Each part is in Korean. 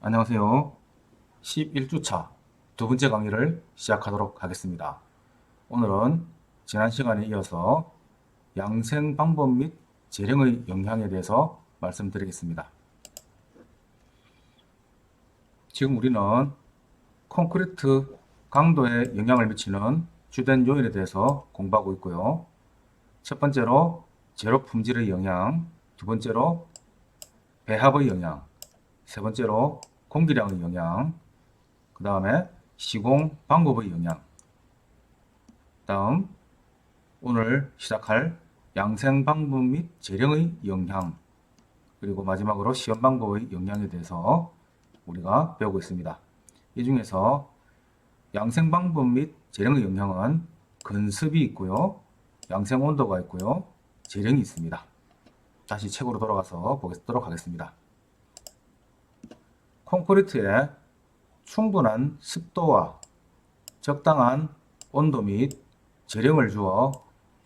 안녕하세요. 11주차 두 번째 강의를 시작하도록 하겠습니다. 오늘은 지난 시간에 이어서 양생 방법 및 재령의 영향에 대해서 말씀드리겠습니다. 지금 우리는 콘크리트 강도에 영향을 미치는 주된 요인에 대해서 공부하고 있고요. 첫 번째로 재료 품질의 영향, 두 번째로 배합의 영향, 세 번째로 공기량의 영향, 그 다음에 시공 방법의 영향, 다음 오늘 시작할 양생 방법 및 재령의 영향, 그리고 마지막으로 시험 방법의 영향에 대해서 우리가 배우고 있습니다. 이 중에서 양생 방법 및 재령의 영향은 건습이 있고요, 양생 온도가 있고요, 재령이 있습니다. 다시 책으로 돌아가서 보도록 하겠습니다. 콘크리트에 충분한 습도와 적당한 온도 및 재령을 주어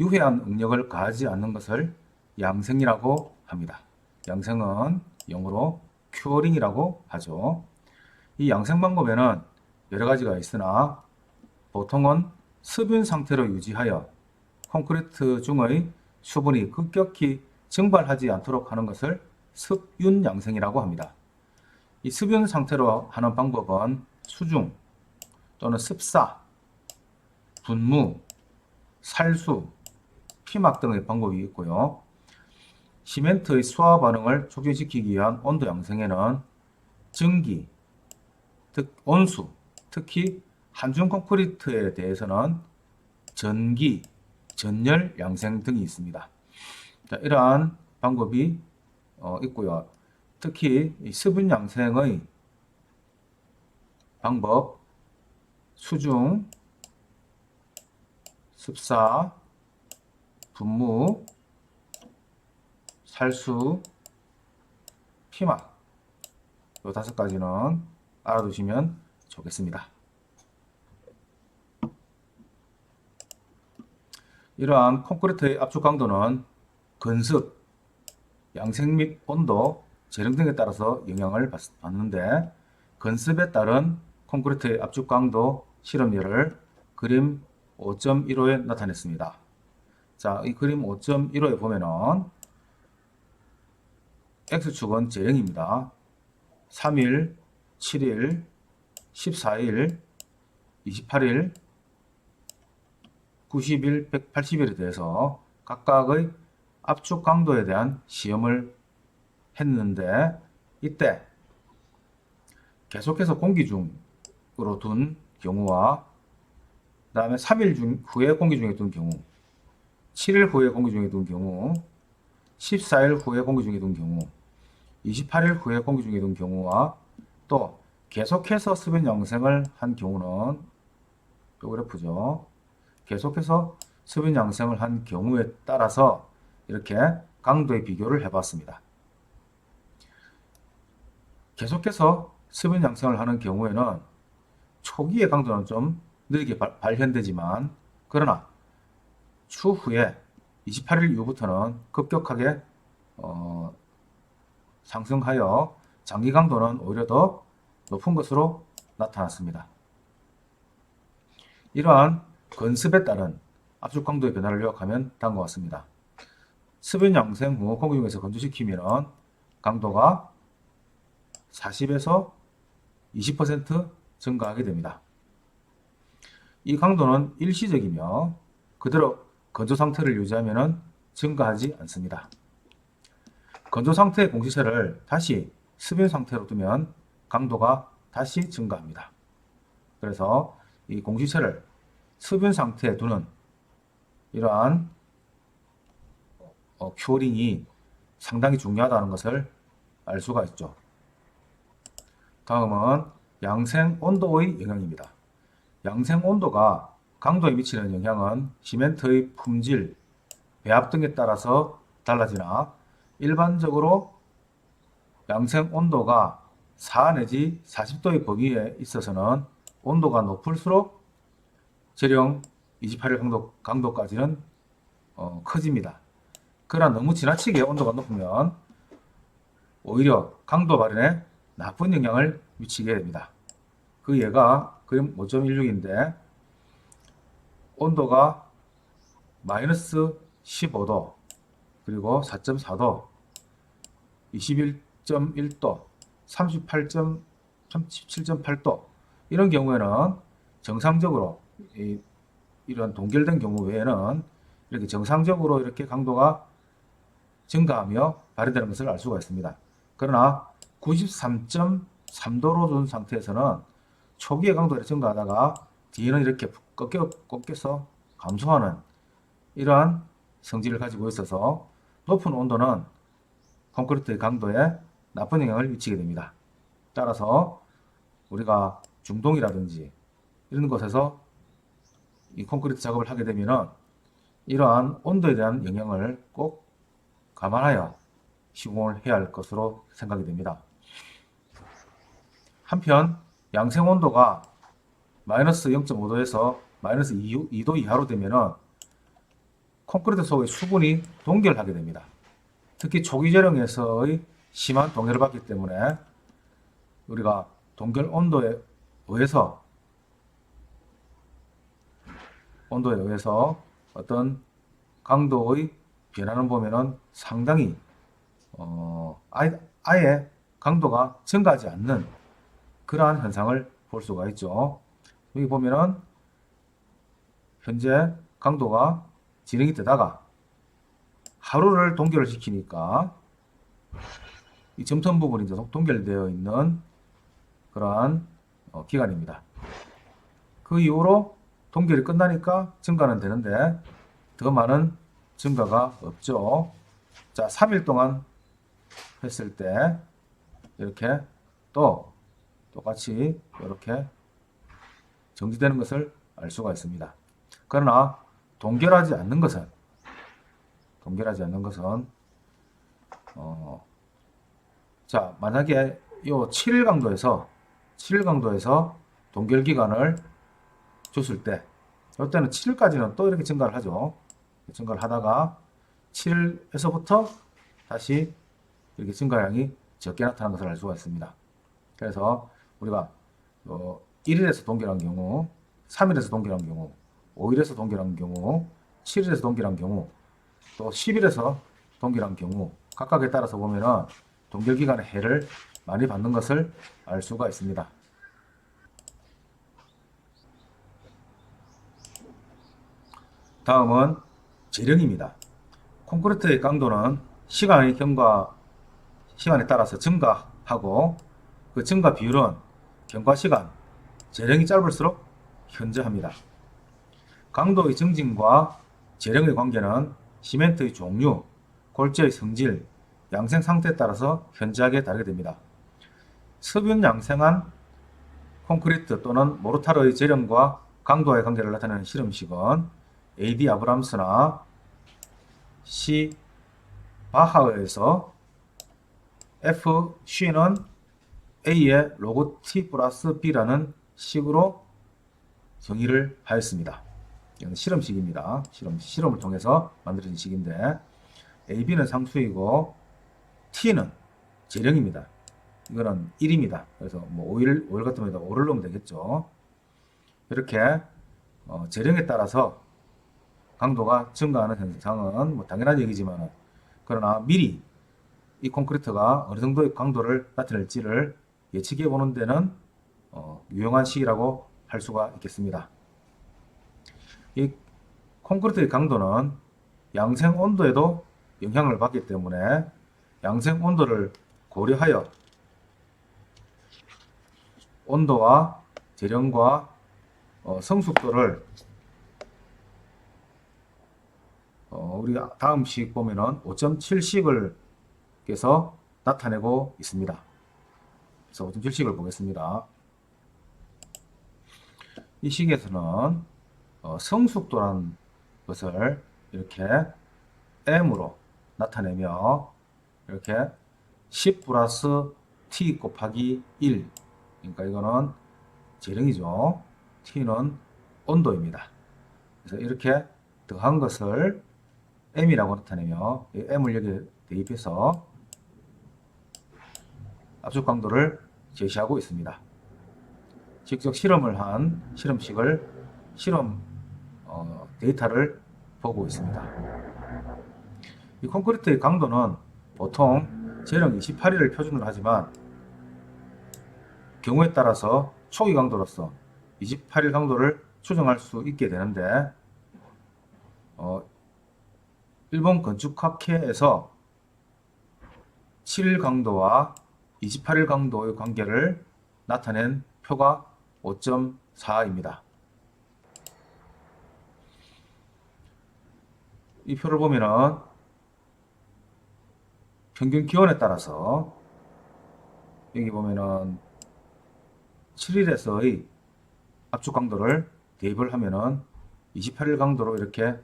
유해한 응력을 가하지 않는 것을 양생이라고 합니다. 양생은 영어로 큐어링이라고 하죠. 이 양생 방법에는 여러 가지가 있으나 보통은 습윤 상태로 유지하여 콘크리트 중의 수분이 급격히 증발하지 않도록 하는 것을 습윤 양생이라고 합니다. 이 습윤 상태로 하는 방법은 수중 또는 습사, 분무, 살수, 피막 등의 방법이 있고요. 시멘트의 수화 반응을 촉진시키기 위한 온도 양생에는 증기, 즉 온수, 특히 한중 콘크리트에 대해서는 전기, 전열 양생 등이 있습니다. 자, 이러한 방법이 있고요. 특히 이 수분 양생의 방법, 수중, 습사, 분무, 살수, 피막 이 5가지는 알아두시면 좋겠습니다. 이러한 콘크리트의 압축 강도는 건습, 양생 및 온도, 재령 등에 따라서 영향을 받는데 건습에 따른 콘크리트의 압축 강도 실험열을 그림 5.15에 나타냈습니다. 자, 이 그림 5.15에 보면은 X축은 재령입니다. 3일, 7일, 14일, 28일, 90일, 180일에 대해서 각각의 압축 강도에 대한 시험을 했는데 이때 계속해서 공기 중으로 둔 경우와 그 다음에 3일 후에 공기 중에 둔 경우, 7일 후에 공기 중에 둔 경우, 14일 후에 공기 중에 둔 경우, 28일 후에 공기 중에 둔 경우와 또 계속해서 습연 양생을 한 경우는 이 그래프죠. 계속해서 습연 양생을 한 경우에 따라서 이렇게 강도의 비교를 해봤습니다. 계속해서 습연 양생을 하는 경우에는 초기의 강도는 좀 느리게 발현되지만 그러나 추후에 28일 이후부터는 급격하게 상승하여 장기 강도는 오히려 더 높은 것으로 나타났습니다. 이러한 건습에 따른 압축 강도의 변화를 요약하면 다음과 같습니다. 습연 양생 후 공기 중에서 건조시키면 강도가 40에서 20% 증가하게 됩니다. 이 강도는 일시적이며 그대로 건조 상태를 유지하면 증가하지 않습니다. 건조 상태의 공시체를 다시 습연 상태로 두면 강도가 다시 증가합니다. 그래서 이 공시체를 습연 상태에 두는 이러한 큐어링이 상당히 중요하다는 것을 알 수가 있죠. 다음은 양생 온도의 영향입니다. 양생 온도가 강도에 미치는 영향은 시멘트의 품질, 배합 등에 따라서 달라지나 일반적으로 양생 온도가 4 내지 40도의 범위에 있어서는 온도가 높을수록 재령 28일 강도까지는 커집니다. 그러나 너무 지나치게 온도가 높으면 오히려 강도 발현에 나쁜 영향을 미치게 됩니다. 그 얘가 그림 5.16인데 온도가 마이너스 15도 그리고 4.4도 21.1도 37.8도 이런 경우에는 정상적으로 이런 동결된 경우 외에는 이렇게 정상적으로 이렇게 강도가 증가하며 발휘되는 것을 알 수가 있습니다. 그러나 93.3도로 둔 상태에서는 초기의 강도가 증가하다가 뒤에는 이렇게 꺾여서 감소하는 이러한 성질을 가지고 있어서 높은 온도는 콘크리트의 강도에 나쁜 영향을 미치게 됩니다. 따라서 우리가 중동이라든지 이런 곳에서 이 콘크리트 작업을 하게 되면은 이러한 온도에 대한 영향을 꼭 감안하여 시공을 해야 할 것으로 생각이 됩니다. 한편 양생 온도가 마이너스 0.5도에서 마이너스 2도 이하로 되면은 콘크리트 속의 수분이 동결하게 됩니다. 특히 초기 재령에서의 심한 동결을 받기 때문에 우리가 동결 온도에 의해서 어떤 강도의 변화를 보면은 상당히 아예 강도가 증가하지 않는 그러한 현상을 볼 수가 있죠. 여기 보면은 현재 강도가 진행이 되다가 하루를 동결을 시키니까 이 점선 부분이 계속 동결되어 있는 그러한 기간입니다. 그 이후로 동결이 끝나니까 증가는 되는데 더 많은 증가가 없죠. 자, 3일 동안 했을 때 이렇게 또 똑같이 이렇게 정지되는 것을 알 수가 있습니다. 그러나 동결하지 않는 것은 자, 만약에 요 7일 강도에서 동결 기간을 줬을 때 이때는 7일까지는 또 이렇게 증가를 하죠. 증가를 하다가 7일에서부터 다시 이렇게 증가량이 적게 나타나는 것을 알 수가 있습니다. 그래서 우리가 1일에서 동결한 경우, 3일에서 동결한 경우, 5일에서 동결한 경우, 7일에서 동결한 경우, 또 10일에서 동결한 경우 각각에 따라서 보면은 동결 기간의 해를 많이 받는 것을 알 수가 있습니다. 다음은 재령입니다. 콘크리트의 강도는 시간에 따라서 증가하고 그 증가 비율은 경과 시간, 재령이 짧을수록 현저합니다. 강도의 증진과 재령의 관계는 시멘트의 종류, 골재의 성질, 양생 상태에 따라서 현저하게 다르게 됩니다. 습윤 양생한 콘크리트 또는 모르타르의 재령과 강도의 관계를 나타내는 실험식은 A.D. 아브람스나 C. 바하에서 F. 쉬는 A의 로그 T 플러스 B라는 식으로 정의를 하였습니다. 이건 실험식입니다. 실험을 통해서 만들어진 식인데 AB는 상수이고 T는 재령입니다. 이거는 1입니다. 그래서 뭐 5일 같으면 5를 넣으면 되겠죠. 이렇게 재령에 따라서 강도가 증가하는 현상은 뭐 당연한 얘기지만 그러나 미리 이 콘크리트가 어느 정도의 강도를 나타낼지를 예측해 보는 데는 유용한 시기라고 할 수가 있겠습니다. 이 콘크리트의 강도는 양생 온도에도 영향을 받기 때문에 양생 온도를 고려하여 온도와 재령과 성숙도를 우리가 다음 식 보면은 5.7식을 께서 나타내고 있습니다. 그래서 5.7식을 보겠습니다. 이 식에서는 성숙도라는 것을 이렇게 M으로 나타내며 이렇게 10 플러스 T 곱하기 1 그러니까 이거는 재령이죠. T는 온도입니다. 그래서 이렇게 더한 것을 M이라고 나타내며 M을 여기 대입해서 압축 강도를 제시하고 있습니다. 직접 실험을 한 실험식을 실험 데이터를 보고 있습니다. 이 콘크리트의 강도는 보통 제령 28일을 표준으로 하지만 경우에 따라서 초기 강도로서 28일 강도를 추정할 수 있게 되는데 일본 건축학회에서 7일 강도와 28일 강도의 관계를 나타낸 표가 5.4입니다. 이 표를 보면은 평균 기온에 따라서 여기 보면은 7일에서의 압축 강도를 대입을 하면은 28일 강도로 이렇게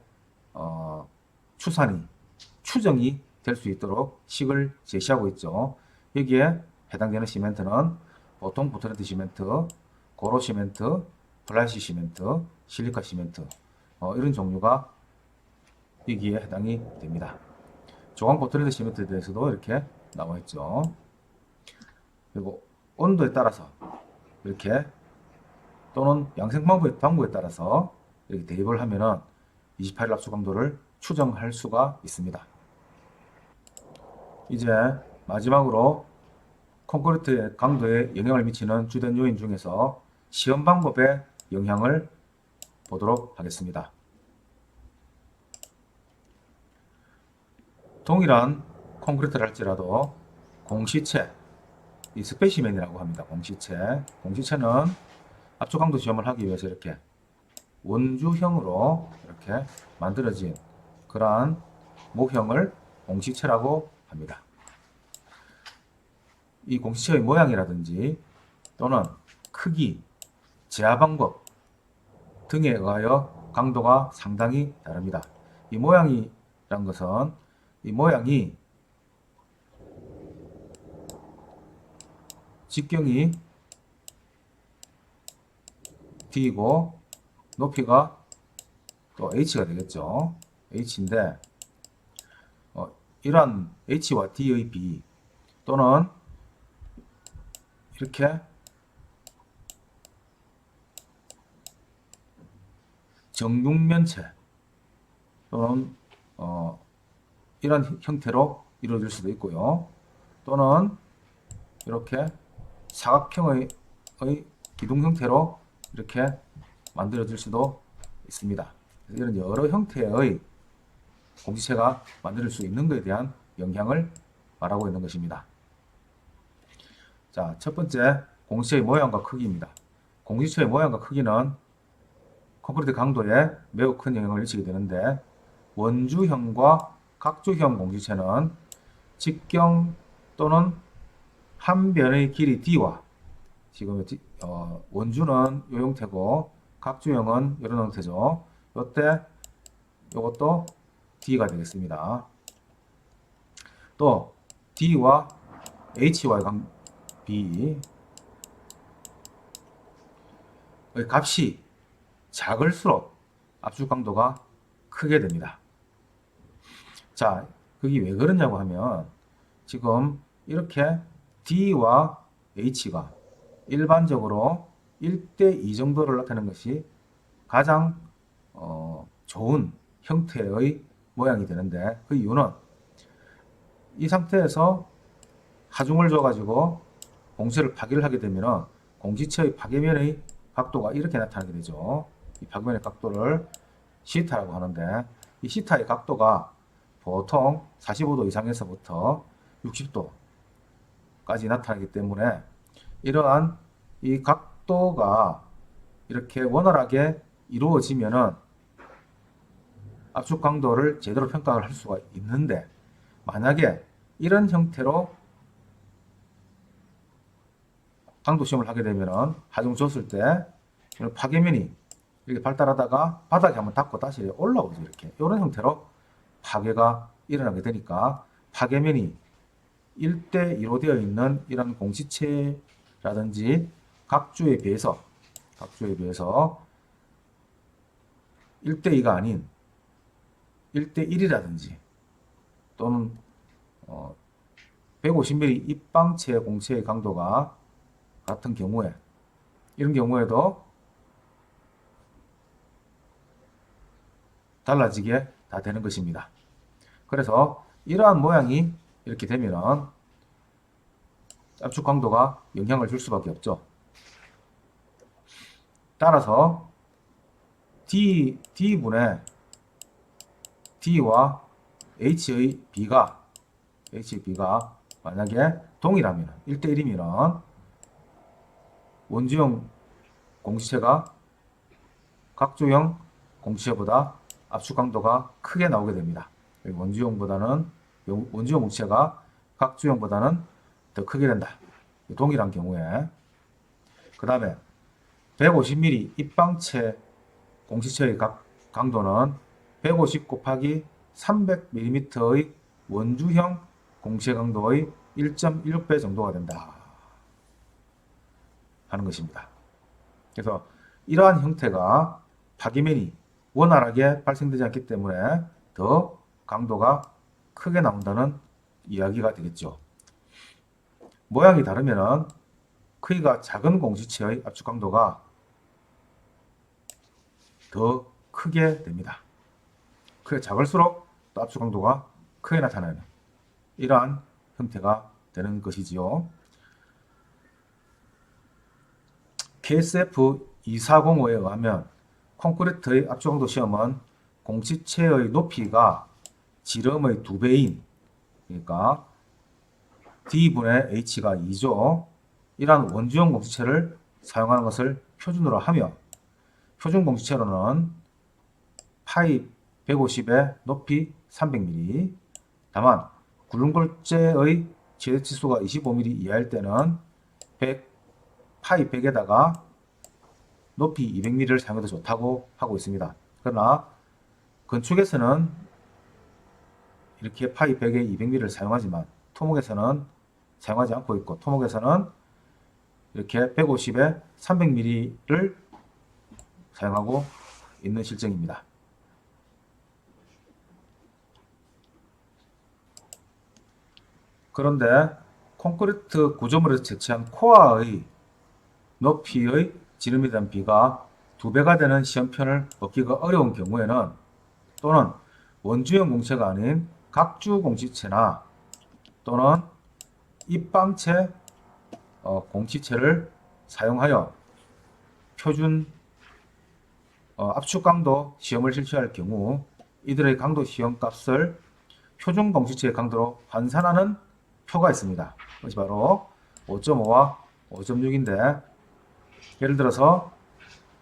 추정이 될 수 있도록 식을 제시하고 있죠. 여기에 해당되는 시멘트는 보통 포트랜드 시멘트, 고로 시멘트, 플라시 시멘트, 실리카 시멘트 이런 종류가 여기에 해당이 됩니다. 조광 포트랜드 시멘트에 대해서도 이렇게 나와 있죠. 그리고 온도에 따라서 이렇게 또는 양생 방법에 따라서 이렇게 대입을 하면은 28일 압축 강도를 추정할 수가 있습니다. 이제 마지막으로 콘크리트의 강도에 영향을 미치는 주된 요인 중에서 시험 방법의 영향을 보도록 하겠습니다. 동일한 콘크리트를 할지라도 공시체, 이 스페시맨이라고 합니다. 공시체는 압축 강도 시험을 하기 위해서 이렇게 원주형으로 이렇게 만들어진 그러한 모형을 공시체라고 합니다. 이 공시체의 모양이라든지 또는 크기, 제하 방법 등에 의하여 강도가 상당히 다릅니다. 이 모양이란 것은 이 모양이 직경이 D이고 높이가 또 H가 되겠죠. H인데 이러한 H와 D의 비 또는 이렇게 정육면체 또는 이런 형태로 이루어질 수도 있고요. 또는 이렇게 사각형의 기둥 형태로 이렇게 만들어질 수도 있습니다. 이런 여러 형태의 공시체가 만들 수 있는 것에 대한 영향을 말하고 있는 것입니다. 자, 첫 번째 공시체의 모양과 크기입니다. 공시체의 모양과 크기는 콘크리트 강도에 매우 큰 영향을 미치게 되는데 원주형과 각주형 공시체는 직경 또는 한 변의 길이 D와 지금 원주는 이 형태고 각주형은 이런 형태죠. 이때 이것도 D가 되겠습니다. 또 D와 H와의 비의 값이 작을수록 압축 강도가 크게 됩니다. 자, 그게 왜 그러냐고 하면 지금 이렇게 D와 H가 일반적으로 1대2 정도를 나타내는 것이 가장 좋은 형태의 모양이 되는데 그 이유는 이 상태에서 하중을 줘가지고 공시체를 파괴를 하게 되면 공시체의 파괴면의 각도가 이렇게 나타나게 되죠. 이 파괴면의 각도를 시타라고 하는데 이 시타의 각도가 보통 45도 이상에서부터 60도까지 나타나기 때문에 이러한 이 각도가 이렇게 원활하게 이루어지면은 압축 강도를 제대로 평가를 할 수가 있는데 만약에 이런 형태로 강도 시험을 하게 되면은 하중 줬을 때 파괴면이 이렇게 발달하다가 바닥에 한번 닿고 다시 올라오죠. 이렇게 이런 형태로 파괴가 일어나게 되니까 파괴면이 1대2로 되어 있는 이런 공시체라든지 각주에 비해서 1대2가 아닌 1대1이라든지 또는 150mm 입방체 공체의 강도가 같은 경우에 이런 경우에도 달라지게 다 되는 것입니다. 그래서 이러한 모양이 이렇게 되면 압축 강도가 영향을 줄 수밖에 없죠. 따라서 D분의 D와 H의 B가 만약에 동일하면 1대1이면 원주형 공시체가 각주형 공시체보다 압축 강도가 크게 나오게 됩니다. 원주형 공시체가 각주형보다는 더 크게 된다. 동일한 경우에. 그 다음에 150mm 입방체 공시체의 강도는 150 곱하기 300mm의 원주형 공시체 강도의 1.16배 정도가 된다 하는 것입니다. 그래서 이러한 형태가 파기면이 원활하게 발생되지 않기 때문에 더 강도가 크게 나온다는 이야기가 되겠죠. 모양이 다르면 크기가 작은 공시체의 압축 강도가 더 크게 됩니다. 크게 작을수록 또 압축 강도가 크게 나타나는 이러한 형태가 되는 것이지요. KSF 2405에 의하면 콘크리트의 압축 강도 시험은 공시체의 높이가 지름의 2배인 그러니까 D분의 H가 2죠. 이러한 원주형 공시체를 사용하는 것을 표준으로 하며 표준 공시체로는 파이 150에 높이 300mm 다만 굴릉골재의 최대치수가 25mm 이하일 때는 파이 100에다가 높이 200mm를 사용해도 좋다고 하고 있습니다. 그러나 건축에서는 이렇게 파이 100에 200mm를 사용하지만 토목에서는 사용하지 않고 있고 토목에서는 이렇게 150에 300mm를 사용하고 있는 실정입니다. 그런데 콘크리트 구조물에서 채취한 코어의 높이의 지름에 대한 비가 2배가 되는 시험편을 얻기가 어려운 경우에는 또는 원주형 공시체가 아닌 각주 공시체나 또는 입방체 공시체를 사용하여 표준 압축 강도 시험을 실시할 경우 이들의 강도 시험 값을 표준 공시체의 강도로 환산하는 표가 있습니다. 그것이 바로 5.5와 5.6인데 예를 들어서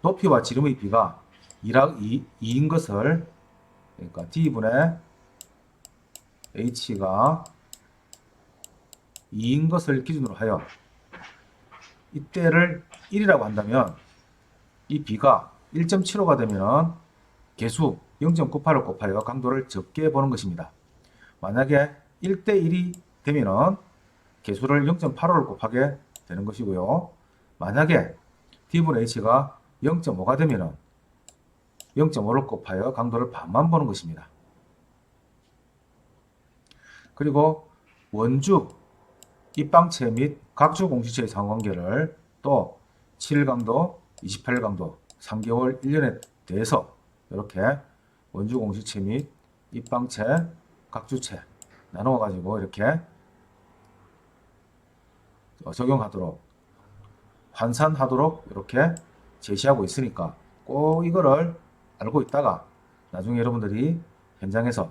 높이와 지름의 비가 2인 것을 그러니까 D분의 H가 2인 것을 기준으로 하여 이때를 1이라고 한다면 이 B가 1.75가 되면 개수 0.98을 곱하여 강도를 적게 보는 것입니다. 만약에 1대1이 되면 개수를 0.85를 곱하게 되는 것이고요. 만약에 D분의 H가 0.5가 되면 0.5를 곱하여 강도를 반만 보는 것입니다. 그리고 원주, 입방체 및 각주 공시체의 상관관계를 또 7일강도, 28일강도, 3개월, 1년에 대해서 이렇게 원주 공시체 및 입방체, 각주체 나누어 가지고 이렇게 적용하도록 환산하도록 이렇게 제시하고 있으니까 꼭 이거를 알고 있다가 나중에 여러분들이 현장에서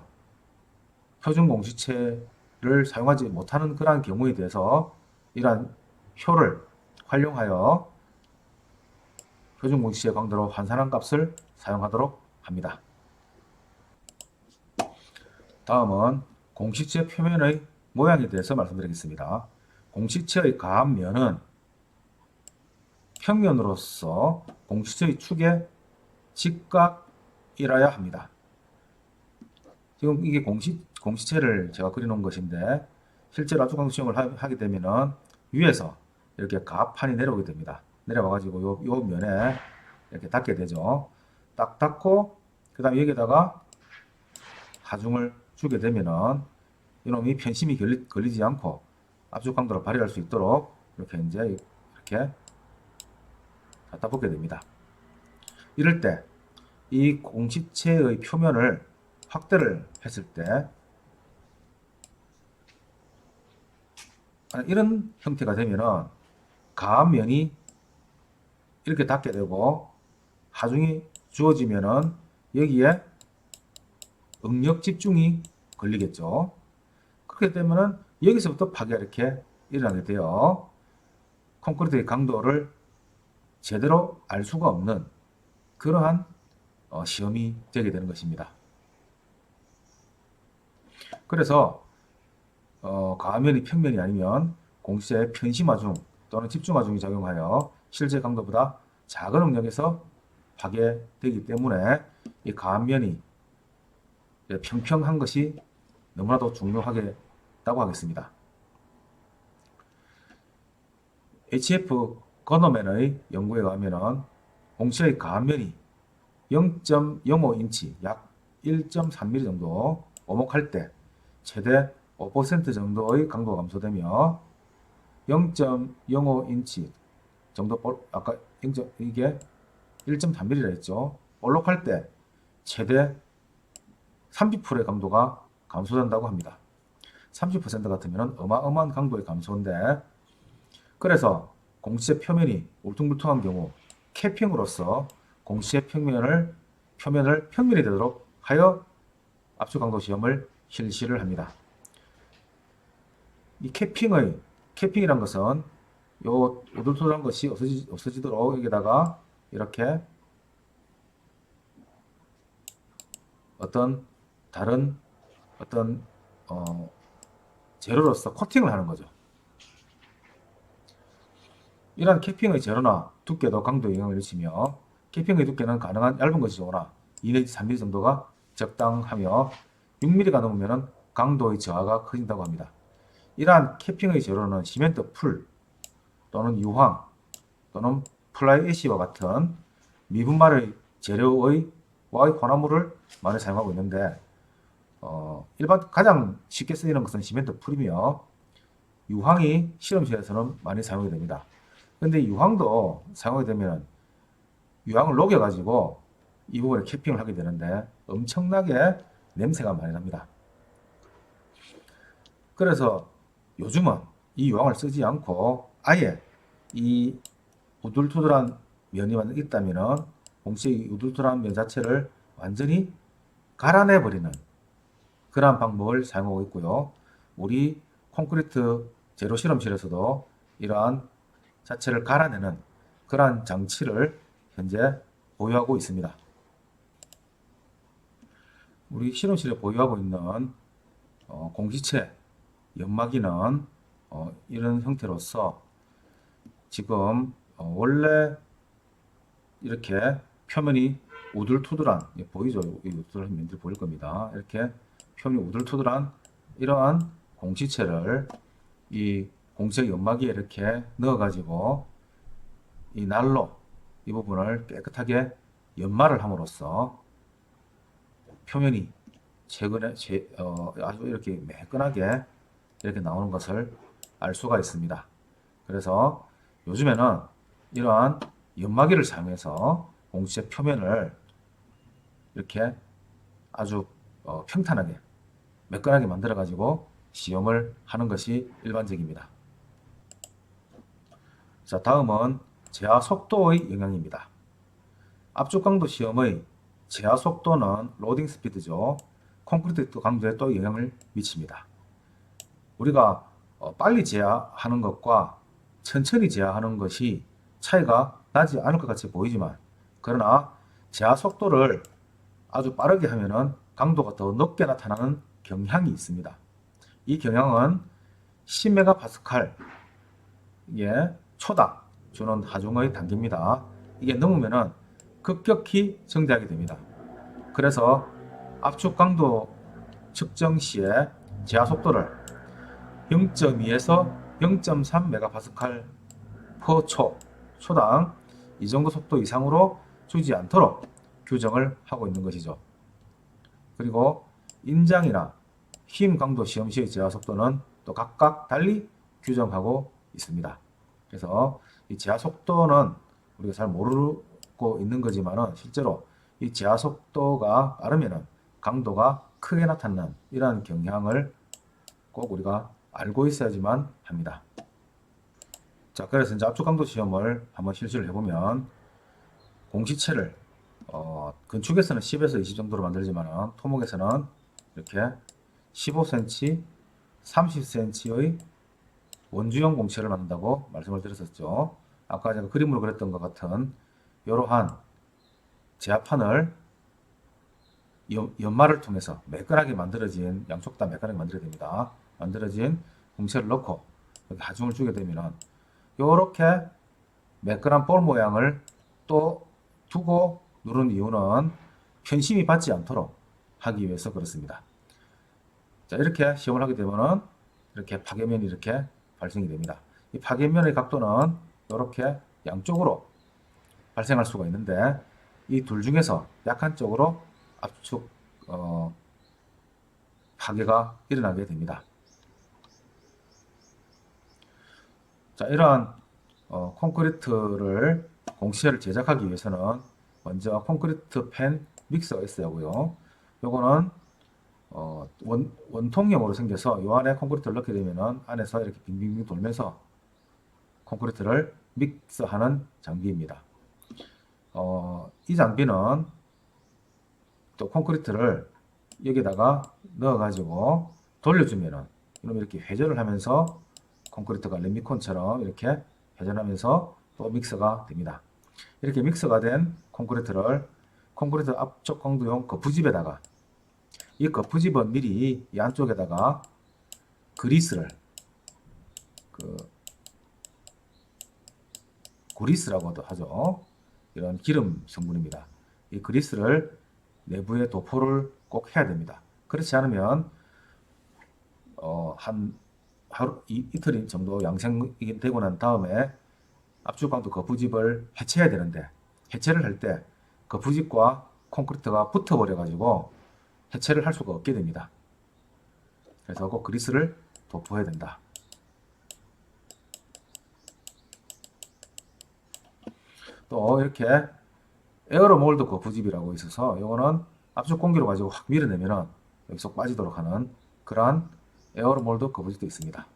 표준 공시체를 사용하지 못하는 그러한 경우에 대해서 이러한 표를 활용하여 표준 공시체 강도로 환산한 값을 사용하도록 합니다. 다음은 공시체 표면의 모양에 대해서 말씀드리겠습니다. 공시체의 가압면은 평면으로서 공시체의 축에 직각이라야 합니다. 지금 이게 공시체를 제가 그려놓은 것인데 실제로 압축강도 시험을 하게 되면은 위에서 이렇게 가판이 내려오게 됩니다. 내려와가지고 요 면에 이렇게 닿게 되죠. 딱 닿고 그 다음에 여기다가 하중을 주게 되면은 이놈이 편심이 걸리지 않고 압축 강도를 발휘할 수 있도록 이렇게 이제 이렇게 갖다 붙게 됩니다. 이럴 때 이 공시체의 표면을 확대를 했을 때 이런 형태가 되면은 가면이 이렇게 닿게 되고 하중이 주어지면은 여기에 응력 집중이 걸리겠죠. 그렇게 되면은 여기서부터 파괴가 이렇게 일어나게 돼요. 콘크리트의 강도를 제대로 알 수가 없는 그러한 시험이 되게 되는 것입니다. 그래서 가면이 평면이 아니면 공시의 편심하중 또는 집중하중이 작용하여 실제 강도보다 작은 응력에서 파괴되기 때문에 이 가면이 평평한 것이 너무나도 중요하겠다고 하겠습니다. HF 건너맨의 연구에 의하면 공시의 가면이 0.05인치 약 1.3mm 정도 오목할 때 최대 5% 정도의 강도가 감소되며 0.05인치 정도 아까 이게 1.3mm라 했죠. 볼록할 때 최대 30%의 강도가 감소된다고 합니다. 30% 같으면 어마어마한 강도의 감소인데 그래서 공시의 표면이 울퉁불퉁한 경우 캐핑으로서 공시의 표면을 평면이 되도록 하여 압축 강도 시험을 실시를 합니다. 이 캐핑이란 것은 요 오돌토돌한 것이 없어지도록 여기다가 이렇게 어떤 다른 재료로서 코팅을 하는 거죠. 이러한 캐핑의 재료나 두께도 강도에 영향을 미치며 캐핑의 두께는 가능한 얇은 것이 좋으나 2 내지 3mm 정도가 적당하며 6mm가 넘으면 강도의 저하가 커진다고 합니다. 이러한 캐핑의 재료는 시멘트 풀 또는 유황 또는 플라이 애쉬와 같은 미분말의 재료의 혼합물을 많이 사용하고 있는데 일반 가장 쉽게 쓰이는 것은 시멘트 풀이며 유황이 실험실에서는 많이 사용이 됩니다. 근데 유황도 사용하게 되면 유황을 녹여 가지고 이 부분에 캐핑을 하게 되는데 엄청나게 냄새가 많이 납니다. 그래서 요즘은 이 유황을 쓰지 않고 아예 이 우둘투둘한 면이 있다면 공시의 우둘투둘한 면 자체를 완전히 갈아내 버리는 그러한 방법을 사용하고 있고요. 우리 콘크리트 제로 실험실에서도 이러한 자체를 갈아내는 그러한 장치를 현재 보유하고 있습니다. 우리 실험실에 보유하고 있는 공시체 연마기는 이런 형태로서 지금 원래 이렇게 표면이 우둘투둘한 보이죠? 이 우둘투둘한 면들 보일 겁니다. 이렇게 표면이 우둘투둘한 이러한 공시체를 이 공시체 연마기에 이렇게 넣어가지고 이 날로 이 부분을 깨끗하게 연마를 함으로써 표면이 아주 이렇게 매끈하게 이렇게 나오는 것을 알 수가 있습니다. 그래서 요즘에는 이러한 연마기를 사용해서 공시체 표면을 이렇게 아주 평탄하게 매끈하게 만들어 가지고 시험을 하는 것이 일반적입니다. 자, 다음은 제하 속도의 영향입니다. 압축 강도 시험의 제하 속도는 로딩 스피드죠. 콘크리트 강도에 또 영향을 미칩니다. 우리가 빨리 제하하는 것과 천천히 제하하는 것이 차이가 나지 않을 것 같이 보이지만 그러나 제하 속도를 아주 빠르게 하면은 강도가 더 높게 나타나는 경향이 있습니다. 이 경향은 10MPa 초당 주는 하중의 단계입니다. 이게 넘으면은 급격히 정지하게 됩니다. 그래서 압축 강도 측정 시에 제하 속도를 0.2에서 0.3MPa 초당 이 정도 속도 이상으로 주지 않도록 규정을 하고 있는 것이죠. 그리고 인장이나 힘 강도 시험 시의 제하 속도는 또 각각 달리 규정하고 있습니다. 그래서 이 제하 속도는 우리가 잘 모르고 있는 거지만은 실제로 이 제하 속도가 빠르면은 강도가 크게 나타나는 이러한 경향을 꼭 우리가 알고 있어야지만 합니다. 자, 그래서 이제 압축 강도 시험을 한번 실시를 해보면 공시체를 건축에서는 10에서 20 정도로 만들지만은 토목에서는 이렇게 15cm, 30cm의 원주형 공체를 만든다고 말씀을 드렸었죠. 아까 제가 그림으로 그렸던 것 같은 이러한 제합판을 연마를 통해서 매끈하게 만들어진, 양쪽 다 매끈하게 만들어야 됩니다. 만들어진 공체를 넣고 여기 하중을 주게 되면은 이렇게 매끈한 볼 모양을 또 두고 누른 이유는 편심이 받지 않도록 하기 위해서 그렇습니다. 자, 이렇게 시험을 하게 되면은 이렇게 파괴면이 이렇게 발생이 됩니다. 이 파괴면의 각도는 이렇게 양쪽으로 발생할 수가 있는데 이 둘 중에서 약한 쪽으로 압축 파괴가 일어나게 됩니다. 자, 이러한 콘크리트를 공시체를 제작하기 위해서는 먼저 콘크리트 팬 믹서가 있어야 하고요. 요거는 원통형으로 생겨서 요 안에 콘크리트를 넣게 되면은 안에서 이렇게 빙빙빙 돌면서 콘크리트를 믹서하는 장비입니다. 이 장비는 또 콘크리트를 여기다가 넣어가지고 돌려주면은 이놈 이렇게 회전을 하면서 콘크리트가 램미콘처럼 이렇게 회전하면서 또 믹서가 됩니다. 이렇게 믹서가 된 콘크리트를 콘크리트 압축 강도용 거푸집에다가 이 거푸집은 미리 이 안쪽에다가 그리스를 그리스라고도 하죠. 이런 기름 성분입니다. 이 그리스를 내부에 도포를 꼭 해야 됩니다. 그렇지 않으면 한 하루 이틀 정도 양생이 되고 난 다음에 압축강도 거푸집을 해체해야 되는데 해체를 할 때 거푸집과 콘크리트가 붙어버려 가지고 해체를 할 수가 없게 됩니다. 그래서 꼭 그리스를 도포해야 된다. 또 이렇게 에어로 몰드 거푸집이라고 있어서 이거는 압축 공기로 가지고 확 밀어내면은 여기 속 빠지도록 하는 그러한 에어로 몰드 거푸집도 있습니다.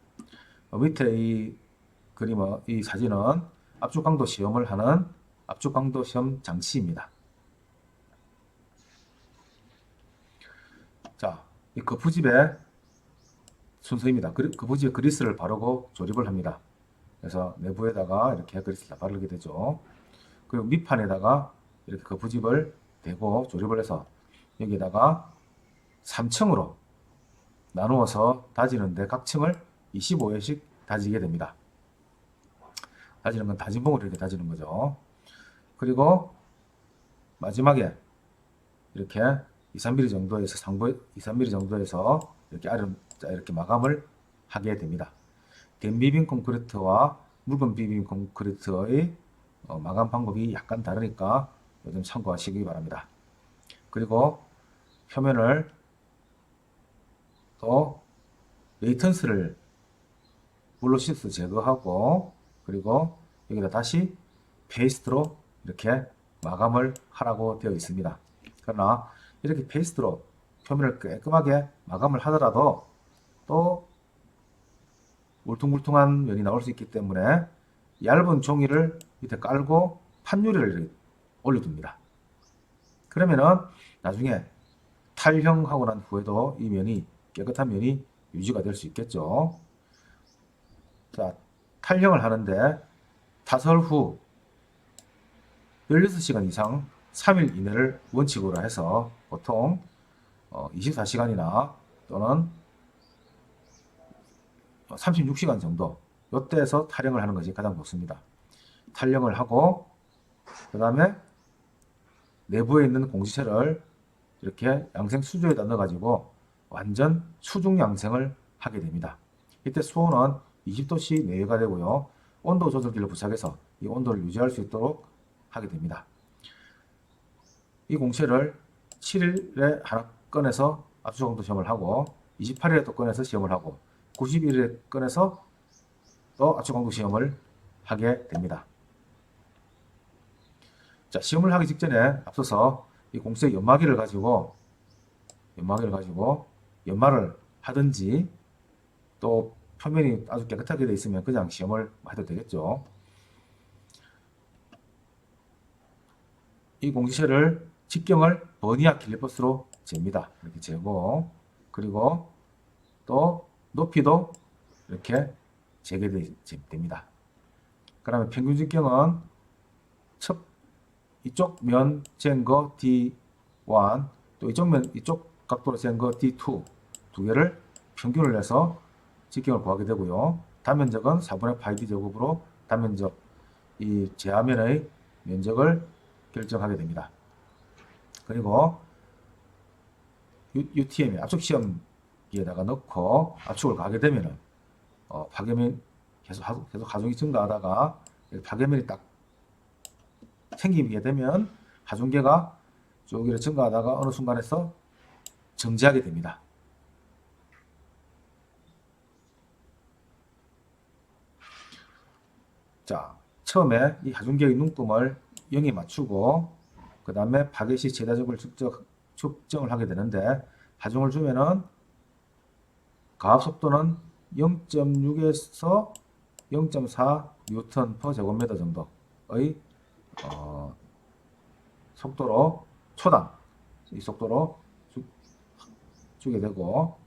밑에 이 그림은 이 사진은 압축 강도 시험을 하는 압축 강도 시험 장치입니다. 자, 이 거푸집의 순서입니다. 거푸집에 그리스를 바르고 조립을 합니다. 그래서 내부에다가 이렇게 그리스를 바르게 되죠. 그리고 밑판에다가 이렇게 거푸집을 대고 조립을 해서 여기에다가 3층으로 나누어서 다지는데 각 층을 25회씩 다지게 됩니다. 다지는 건 다진봉으로 이렇게 다지는 거죠. 그리고 마지막에 이렇게 2, 3mm 정도에서 상부 2, 3mm 정도에서 이렇게 이렇게 마감을 하게 됩니다. 댐비빔 콘크리트와 묽은 비빔 콘크리트의 마감 방법이 약간 다르니까 좀 참고하시기 바랍니다. 그리고 표면을 또 레이턴스를 물로 씻어 제거하고 그리고 여기다 다시 페이스트로 이렇게 마감을 하라고 되어 있습니다. 그러나 이렇게 페이스트로 표면을 깔끔하게 마감을 하더라도 또 울퉁불퉁한 면이 나올 수 있기 때문에 얇은 종이를 밑에 깔고 판유리를 올려둡니다. 그러면은 나중에 탈형하고 난 후에도 이 면이 깨끗한 면이 유지가 될 수 있겠죠. 자, 탈형을 하는데 타설 후 16시간 이상 3일 이내를 원칙으로 해서 보통 24시간이나 또는 36시간 정도 이때에서 탈형을 하는 것이 가장 좋습니다. 탈형을 하고 그 다음에 내부에 있는 공시체를 이렇게 양생 수조에다 넣어가지고 완전 수중 양생을 하게 됩니다. 이때 수온은 20도씨 내외가 되고요. 온도 조절기를 부착해서 이 온도를 유지할 수 있도록 하게 됩니다. 이 공체를 7일에 하나 꺼내서 압축강도 시험을 하고 28일에 또 꺼내서 시험을 하고 91일에 꺼내서 또 압축강도 시험을 하게 됩니다. 자, 시험을 하기 직전에 앞서서 이 공수의 연마기를 가지고 연마를 하든지 또 표면이 아주 깨끗하게 되어 있으면 그냥 시험을 해도 되겠죠. 이 공시체를 직경을 버니아 캘리퍼스로 잽니다. 이렇게 재고 그리고 또 높이도 이렇게 재게 됩니다. 그러면 평균 직경은 이쪽 면 잰 거 D1 또 이쪽 각도로 잰 거 D2 두 개를 평균을 내서 직경을 구하게 되고요. 단면적은 4분의 파이 D 제곱으로 단면적 이 제하면의 면적을 결정하게 됩니다. 그리고 UTM에 압축 시험기에다가 넣고 압축을 가게 되면은 파괴면 계속 하중이 증가하다가 파괴면이 딱 생기게 되면 하중계가 쭉 이렇게 증가하다가 어느 순간에서 정지하게 됩니다. 자, 처음에 이 하중계의 눈금을 0에 맞추고 그 다음에 파괴 시 최다적을 측정을 하게 되는데 하중을 주면은 가압 속도는 0.6에서 0.4 뉴턴 퍼 제곱미터 정도의 속도로 초당 이 속도로 주게 되고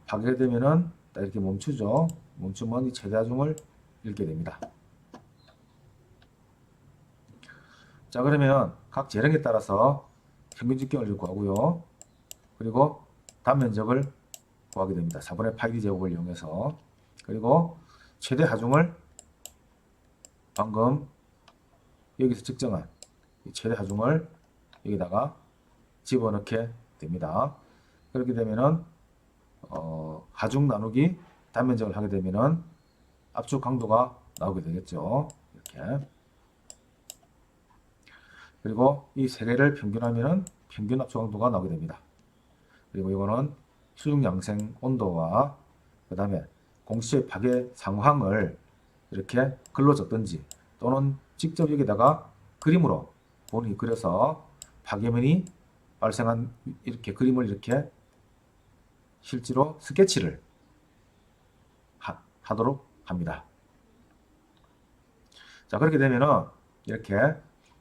파괴되면은 이렇게 멈추죠. 멈추면 이 최대 하중을 잃게 됩니다. 자, 그러면 각 재령에 따라서 평균 직경을 구하고요. 그리고 단면적을 구하게 됩니다. 4분의 8D 제곱을 이용해서 그리고 최대 하중을 방금 여기서 측정한 최대 하중을 여기다가 집어넣게 됩니다. 그렇게 되면은 하중 나누기 단면적을 하게 되면은 압축 강도가 나오게 되겠죠. 이렇게. 그리고 이 세 개를 평균하면은 평균 압축 강도가 나오게 됩니다. 그리고 이거는 수중 양생 온도와 그 다음에 공시의 파괴 상황을 이렇게 글로 적든지 또는 직접 여기다가 그림으로 본인이 그려서 파괴면이 발생한 이렇게 그림을 이렇게 실제로 스케치를 하도록 합니다. 자, 그렇게 되면은 이렇게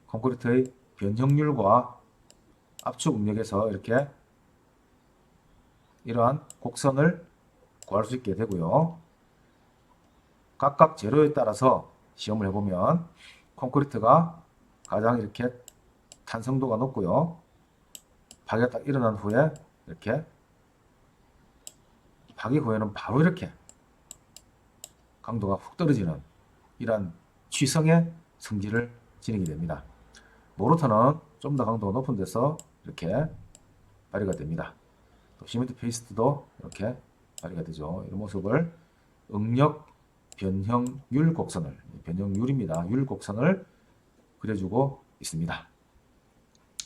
콘크리트의 변형률과 압축 응력에서 이렇게 이러한 곡선을 구할 수 있게 되고요. 각각 재료에 따라서 시험을 해보면 콘크리트가 가장 이렇게 탄성도가 높고요. 파괴가 딱 일어난 후에 이렇게 파괴 후에는 바로 이렇게 강도가 훅 떨어지는 이러한 취성의 성질을 지니게 됩니다. 모르터는 좀 더 강도가 높은 데서 이렇게 발휘가 됩니다. 또 시멘트 페이스트도 이렇게 발휘가 되죠. 이런 모습을 응력 변형률 곡선을 변형률입니다. 율 곡선을 그려주고 있습니다.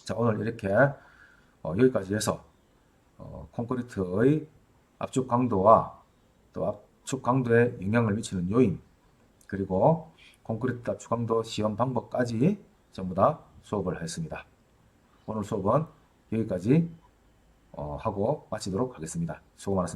자, 오늘 이렇게 여기까지 해서 콘크리트의 압축 강도와 또 압축 강도에 영향을 미치는 요인 그리고 콘크리트 압축 강도 시험 방법까지 전부 다 수업을 했습니다. 오늘 수업은 여기까지 하고 마치도록 하겠습니다. 수고 많았습니다.